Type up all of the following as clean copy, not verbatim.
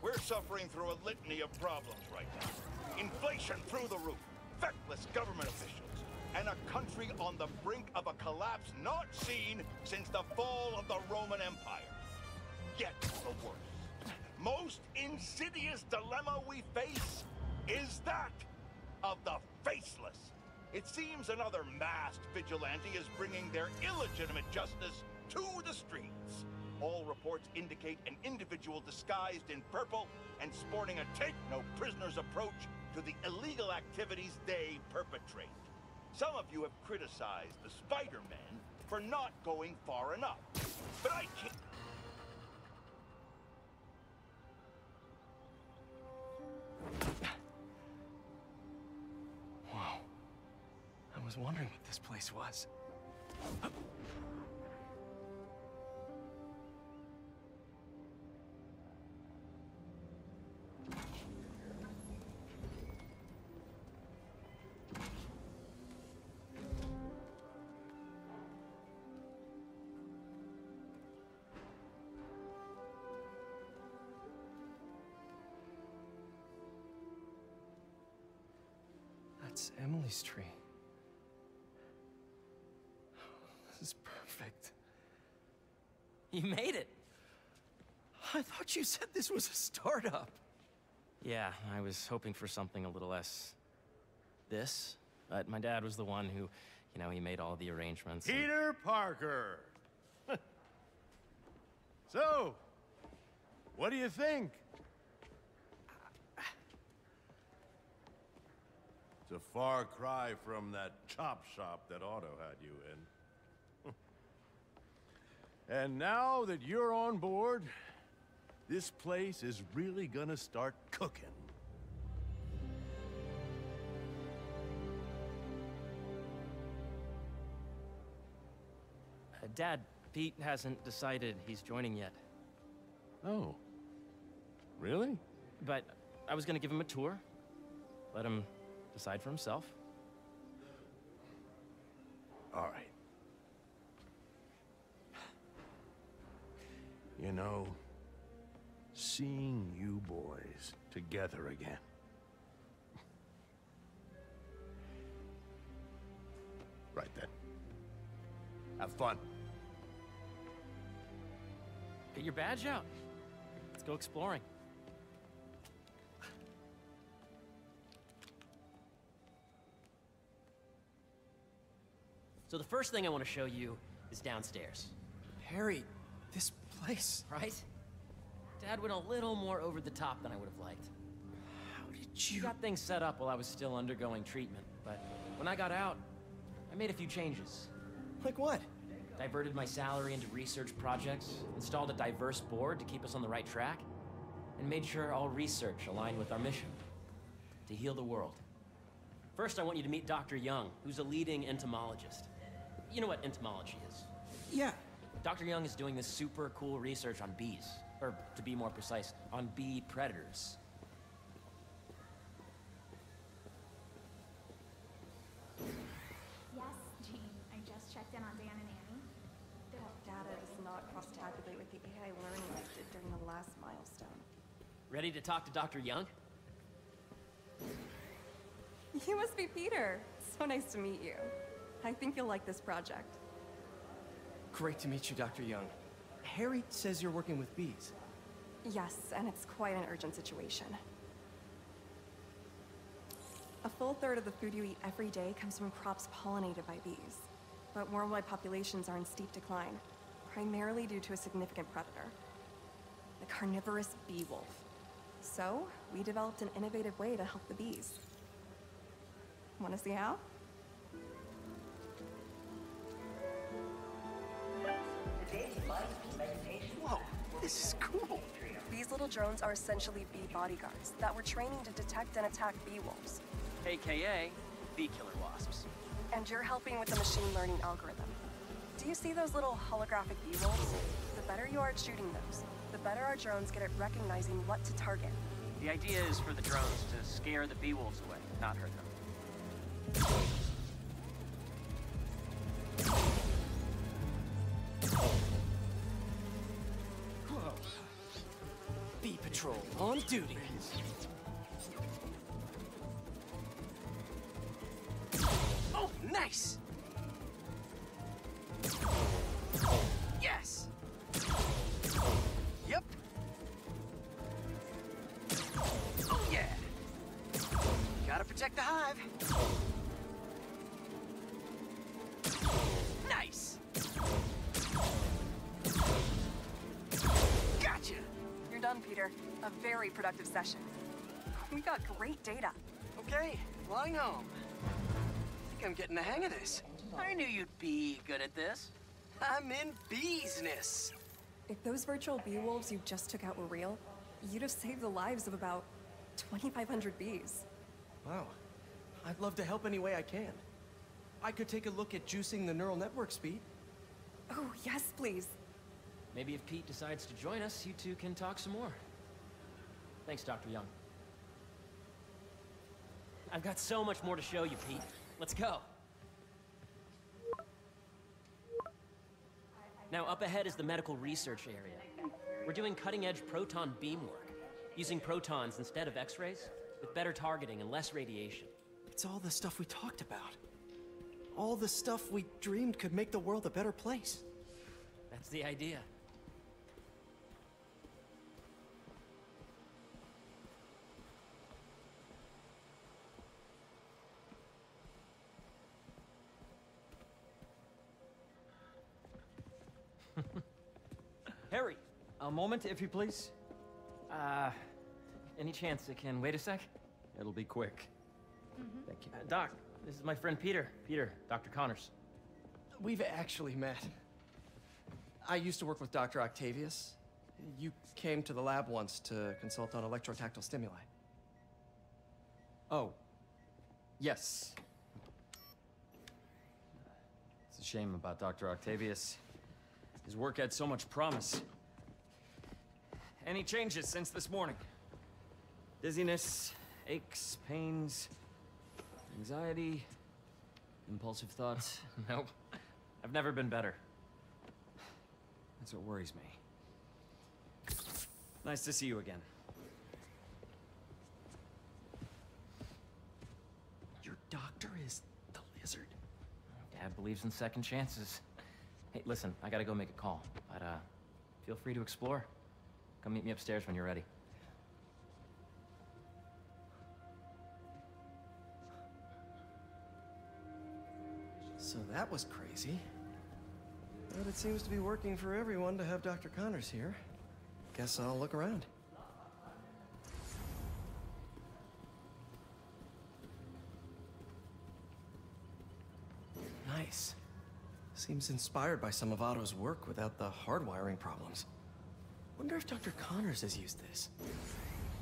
We're suffering through a litany of problems right now. Inflation through the roof, feckless government officials, and a country on the brink of a collapse not seen since the fall of the Roman Empire. Yet the worst, most insidious dilemma we face is that of the faceless. It seems another masked vigilante is bringing their illegitimate justice to the streets. All reports indicate an individual disguised in purple and sporting a take-no-prisoners approach to the illegal activities they perpetrate. Some of you have criticized the Spider-Men for not going far enough, but I can't... Wow. I was wondering what this place was. That's Emily's tree. This is perfect. You made it! I thought you said this was a startup. Yeah, I was hoping for something a little less... this. But my dad was the one who, you know, he made all the arrangements. Peter Parker! So, what do you think? It's a far cry from that chop shop that Otto had you in. And now that you're on board, this place is really gonna start cooking. Dad, Pete hasn't decided he's joining yet. Oh. Really? But I was gonna give him a tour. Let him decide for himself. All right. You know, seeing you boys together again. Right then. Have fun. Get your badge out. Let's go exploring. So the first thing I want to show you is downstairs. Harry, this place... Right? Dad went a little more over the top than I would have liked. How did He you... got things set up while I was still undergoing treatment, but when I got out, I made a few changes. Like what? Diverted my salary into research projects, installed a diverse board to keep us on the right track, and made sure all research aligned with our mission, to heal the world. First, I want you to meet Dr. Young, who's a leading entomologist. You know what entomology is? Yeah. Dr. Young is doing this super cool research on bees, or to be more precise, on bee predators. Yes, Jean. I just checked in on Dan and Annie. That data does not cross-tabulate with the AI learning I did during the last milestone. Ready to talk to Dr. Young? You must be Peter. So nice to meet you. I think you'll like this project. Great to meet you, Dr. Young. Harry says you're working with bees. Yes, and it's quite an urgent situation. A full third of the food you eat every day comes from crops pollinated by bees. But worldwide populations are in steep decline, primarily due to a significant predator, the carnivorous bee wolf. So, we developed an innovative way to help the bees. Want to see how? Whoa, this is cool. These little drones are essentially bee bodyguards that were training to detect and attack bee wolves. AKA bee killer wasps. And you're helping with the machine learning algorithm. Do you see those little holographic bee wolves? The better you are at shooting those, the better our drones get at recognizing what to target. The idea is for the drones to scare the bee wolves away, not hurt them. Whoa. Bee Patrol on duty. Oh, nice! Yes! Yep. Oh, yeah. Gotta protect the hive. Nice! Gotcha! You're done, Peter. A very productive session. We got great data. Okay, flying home. I think I'm getting the hang of this. I knew you'd be good at this. I'm in business. If those virtual bee wolves you just took out were real, you'd have saved the lives of about 2,500 bees. Wow. I'd love to help any way I can. I could take a look at juicing the neural network speed. Oh, yes, please. Maybe if Pete decides to join us, you two can talk some more. Thanks, Dr. Young. I've got so much more to show you, Pete. Let's go. Now, up ahead is the medical research area. We're doing cutting-edge proton beam work, using protons instead of X-rays, with better targeting and less radiation. It's all the stuff we talked about. All the stuff we dreamed could make the world a better place. That's the idea. Harry, A moment, if you please. any chance it can wait a sec? It'll be quick. Thank you. Doc, this is my friend Peter. Peter, Dr. Connors. We've actually met. I used to work with Dr. Octavius. You came to the lab once to consult on electrotactile stimuli. Oh. Yes. It's a shame about Dr. Octavius. His work had so much promise. Any changes since this morning? Dizziness, aches, pains, anxiety, impulsive thoughts? Nope. I've never been better. That's what worries me. Nice to see you again. Your doctor is the lizard. Dad believes in second chances. Hey, listen, I gotta go make a call, but feel free to explore. Come meet me upstairs when you're ready. So that was crazy. But it seems to be working for everyone to have Dr. Connors here. Guess I'll look around. Nice. Seems inspired by some of Otto's work without the hardwiring problems. Wonder if Dr. Connors has used this.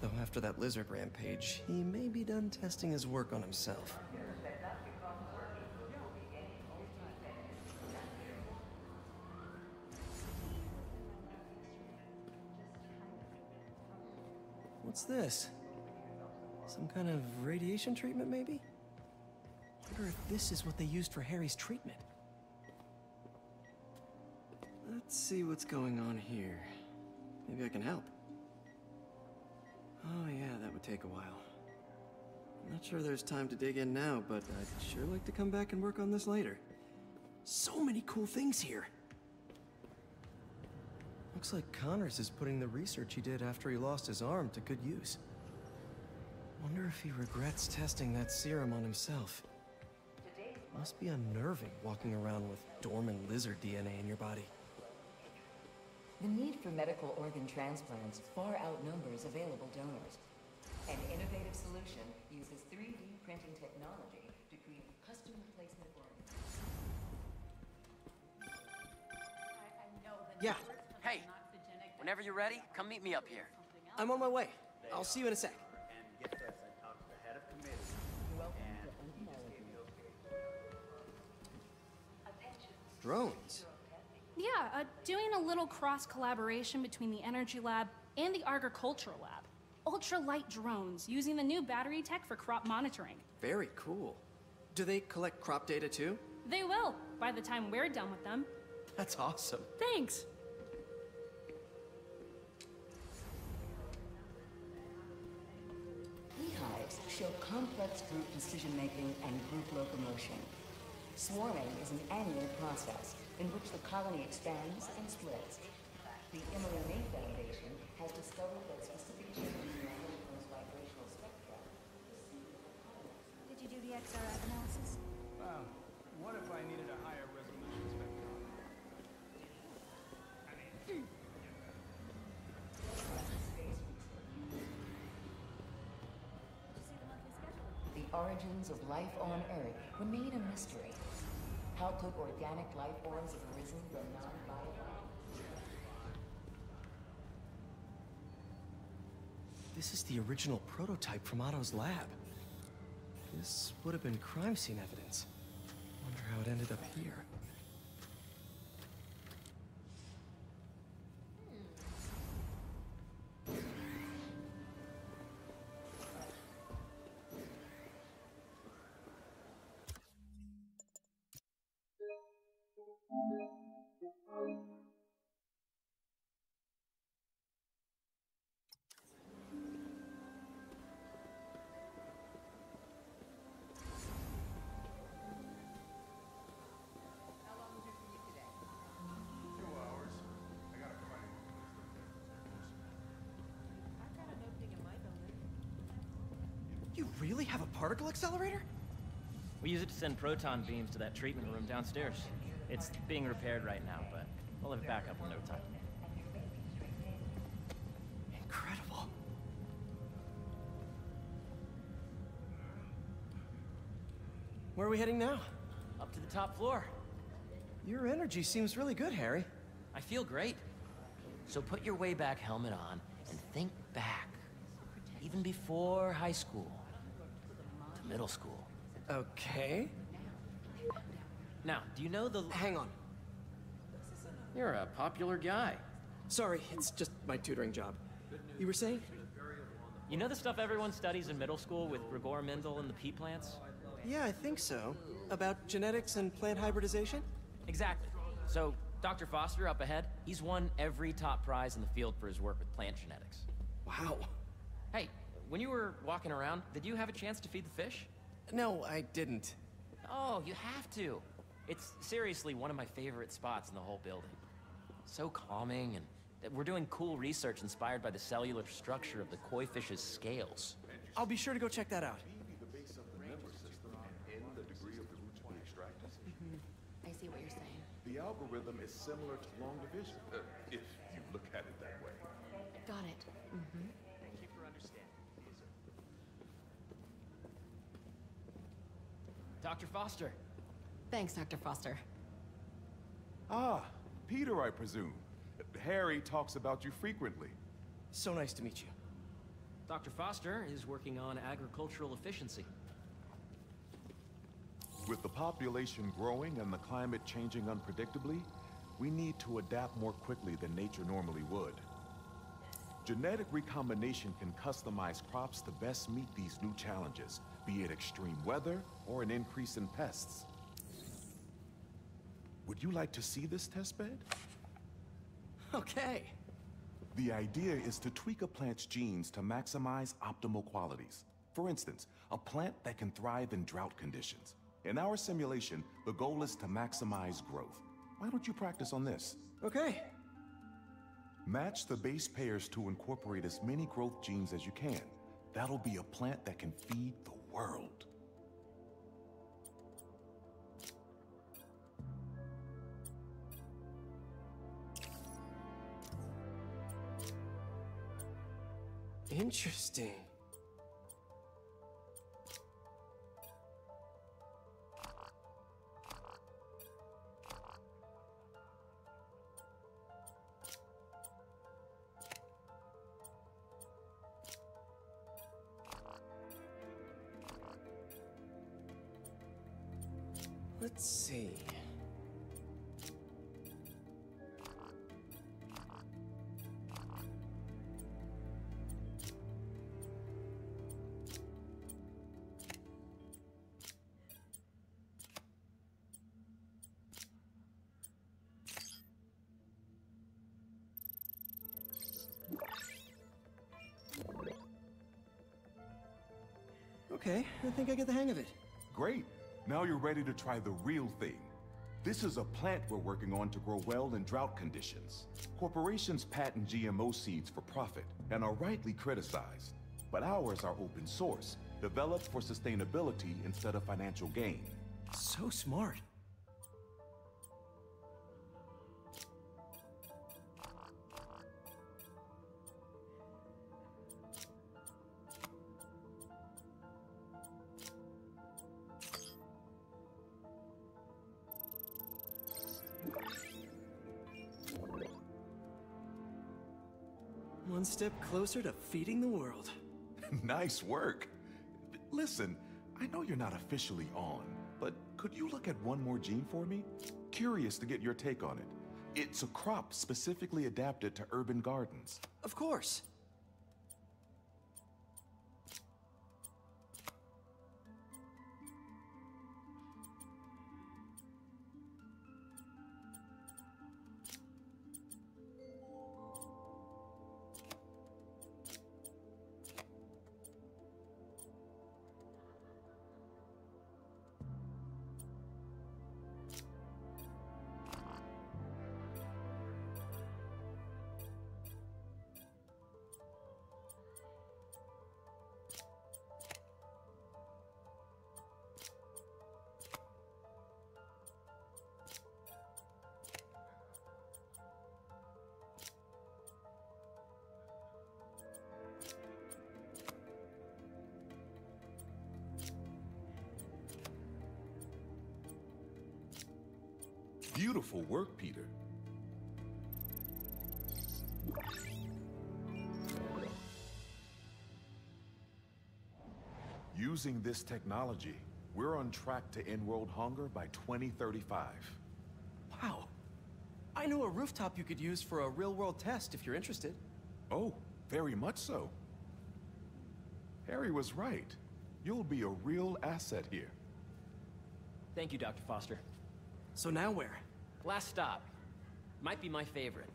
Though after that lizard rampage, he may be done testing his work on himself. What's this? Some kind of radiation treatment, maybe? Wonder if this is what they used for Harry's treatment. Let's see what's going on here. Maybe I can help. Oh yeah, that would take a while. I'm not sure there's time to dig in now, but I'd sure like to come back and work on this later. So many cool things here. Looks like Connors is putting the research he did after he lost his arm to good use. Wonder if he regrets testing that serum on himself. Must be unnerving walking around with dormant lizard DNA in your body. The need for medical organ transplants far outnumbers available donors. An innovative solution uses 3D printing technology to create custom replacement organs. Yeah, Hey, whenever you're ready, come meet me up here. I'm on my way. I'll see you in a sec. You're welcome. Drones? Yeah, doing a little cross-collaboration between the Energy Lab and the Agricultural Lab. Ultralight drones, using the new battery tech for crop monitoring. Very cool. Do they collect crop data too? They will, by the time we're done with them. That's awesome. Thanks! Beehives show complex group decision-making and group locomotion. Swarming is an annual process in which the colony expands and splits. The Emily May Foundation has discovered that specific changes in the American's vibrational spectra. Did you do the XRF analysis? Wow. What if I needed a higher resolution spectrum? The origins of life on Earth remain a mystery. How could organic life forms have arisen from non-biological? This is the original prototype from Otto's lab. This would have been crime scene evidence. Wonder how it ended up here. You really have a particle accelerator? We use it to send proton beams to that treatment room downstairs. It's being repaired right now, but we'll have it back up in no time. Incredible. Where are we heading now? Up to the top floor. Your energy seems really good, Harry. I feel great. So put your way back helmet on and think back. Even before high school. To middle school. Okay. Now, do you know the... Hang on. You're a popular guy. Sorry, it's just my tutoring job. You were saying? You know the stuff everyone studies in middle school with Gregor Mendel and the pea plants? Yeah, I think so. About genetics and plant hybridization? Exactly. So, Dr. Foster up ahead, he's won every top prize in the field for his work with plant genetics. Wow. Hey, when you were walking around, did you have a chance to feed the fish? No, I didn't. Oh, you have to. It's seriously one of my favorite spots in the whole building. So calming, and we're doing cool research inspired by the cellular structure of the koi fish's scales. I'll be sure to go check that out. I see what you're saying. The algorithm is similar to long division, if you look at it that way. Got it. Thank you for understanding. Dr. Foster. Thanks, Dr. Foster. Ah, Peter, I presume. Harry talks about you frequently. So nice to meet you. Dr. Foster is working on agricultural efficiency. With the population growing and the climate changing unpredictably, we need to adapt more quickly than nature normally would. Genetic recombination can customize crops to best meet these new challenges, be it extreme weather or an increase in pests. Would you like to see this testbed? Okay. The idea is to tweak a plant's genes to maximize optimal qualities. For instance, a plant that can thrive in drought conditions. In our simulation, the goal is to maximize growth. Why don't you practice on this? Okay. Match the base pairs to incorporate as many growth genes as you can. That'll be a plant that can feed the world. Interesting. Let's see. Okay, I think I get the hang of it. Great. Now you're ready to try the real thing. This is a plant we're working on to grow well in drought conditions. Corporations patent GMO seeds for profit and are rightly criticized. But ours are open source, developed for sustainability instead of financial gain. So smart. One step closer to feeding the world. Nice work. Listen, I know you're not officially on, but could you look at one more gene for me? Curious to get your take on it. It's a crop specifically adapted to urban gardens. Of course. Beautiful work, Peter. Using this technology, we're on track to end world hunger by 2035. Wow. I know a rooftop you could use for a real-world test if you're interested. Oh, very much so. Harry was right. You'll be a real asset here. Thank you, Dr. Foster. So now where? Last stop. Might be my favorite.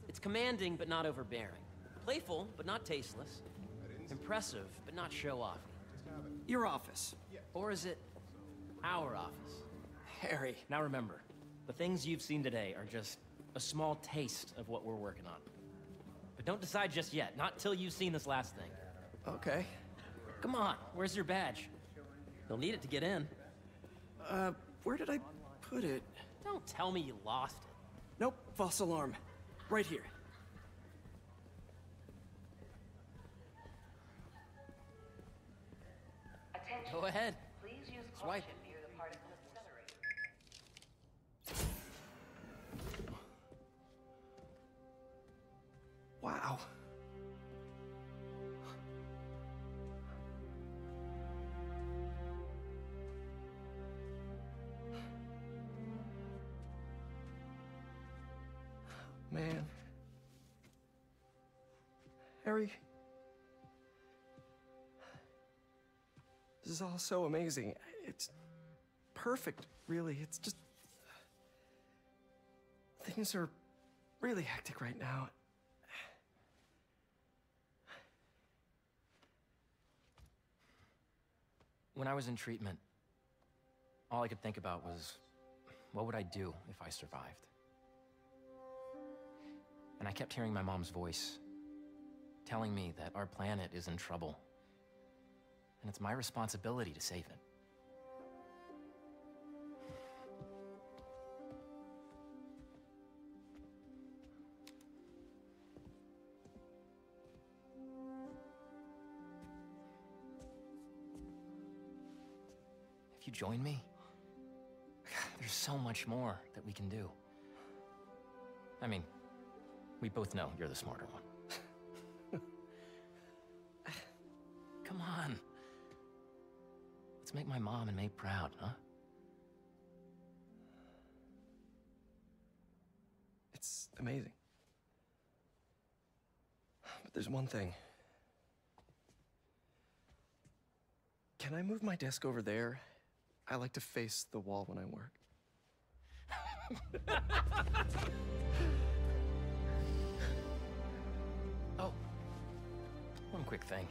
It's commanding, but not overbearing. Playful, but not tasteless. Impressive, but not show-offy. Your office. Or is it our office? Harry. Now remember, the things you've seen today are just a small taste of what we're working on. But don't decide just yet, not till you've seen this last thing. Okay. Come on, where's your badge? You'll need it to get in. Where did I put it? Don't tell me you lost it. Nope, false alarm. Right here. Attention. Go ahead. Please use Swipe. caution near the particle accelerator. Wow. Man. Harry. This is all so amazing. It's perfect, really. It's just... Things are really hectic right now. When I was in treatment, all I could think about was, what would I do if I survived? And I kept hearing my mom's voice, telling me that our planet is in trouble, and it's my responsibility to save it. If you join me, there's so much more that we can do. I mean, we both know you're the smarter one. Come on. Let's make my mom and May proud, huh? It's amazing. But there's one thing. Can I move my desk over there? I like to face the wall when I work. Oh, one quick thing.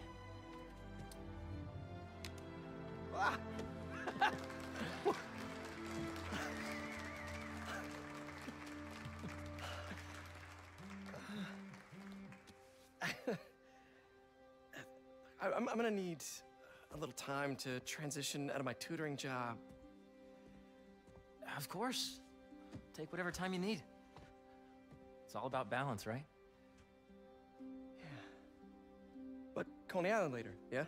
I'm gonna need a little time to transition out of my tutoring job. Of course. Take whatever time you need. It's all about balance, right? Yeah. But Coney Island later, yeah?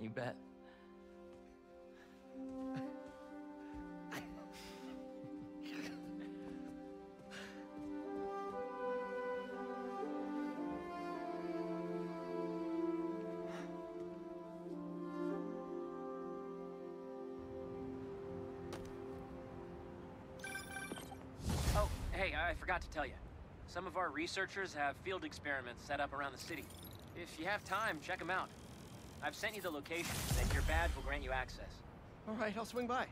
You bet. Oh, hey, I forgot to tell you. Some of our researchers have field experiments set up around the city. If you have time, check them out. I've sent you the location, and your badge will grant you access. All right, I'll swing by.